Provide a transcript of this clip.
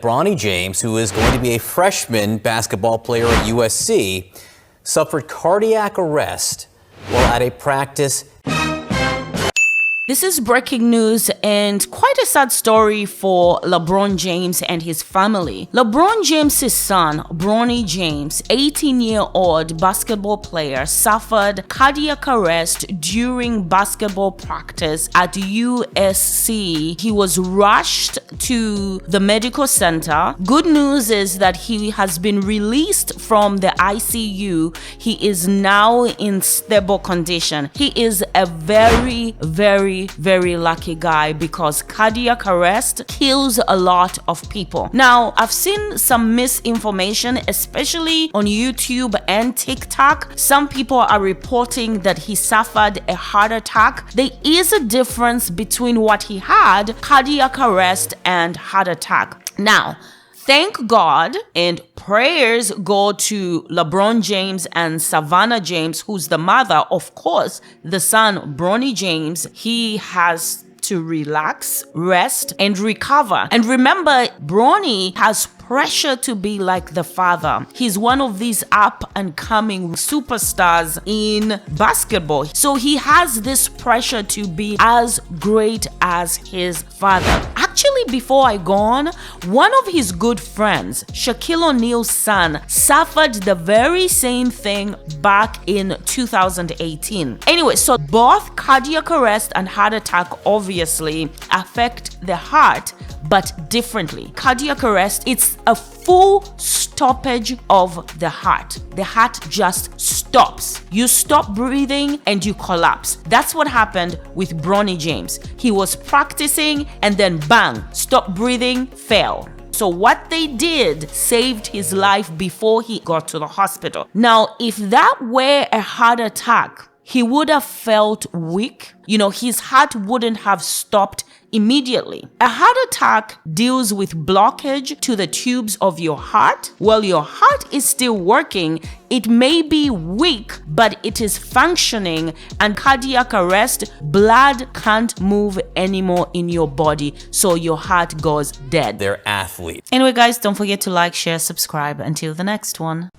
Bronny James, who is going to be a freshman basketball player at USC, suffered cardiac arrest while at a practice. This is breaking news and quite a sad story for LeBron James and his family. LeBron James' son, Bronny James, 18-year-old basketball player, suffered cardiac arrest during basketball practice at USC. He was rushed to the medical center. Good news is that he has been released from the ICU. He is now in stable condition. He is a very lucky guy because cardiac arrest kills a lot of people. Now, I've seen some misinformation, especially on YouTube and TikTok. Some people are reporting that he suffered a heart attack. There is a difference between what he had, cardiac arrest and heart attack. Now, thank God and prayers go to LeBron James and Savannah James, who's the mother. Of course, the son, Bronny James, he has to relax, rest, and recover. And remember, Bronny has pressure to be like the father. He's one of these up-and-coming superstars in basketball. So he has this pressure to be as great as his father. Actually, before I go on, one of his good friends, Shaquille O'Neal's son, suffered the very same thing back in 2018. Anyway, so both cardiac arrest and heart attack obviously affect the heart, but differently. Cardiac arrest, it's a full stoppage of the heart. The heart just stops. You stop breathing and you collapse. That's what happened with Bronny James. He was practicing and then bang, stopped breathing, fell. So what they did saved his life before he got to the hospital. Now, if that were a heart attack, he would have felt weak. His heart wouldn't have stopped immediately. A heart attack deals with blockage to the tubes of your heart. While your heart is still working, it may be weak, but it is functioning. And cardiac arrest, blood can't move anymore in your body, so your heart goes dead. They're athletes. Anyway, guys, don't forget to like, share, subscribe. Until the next one.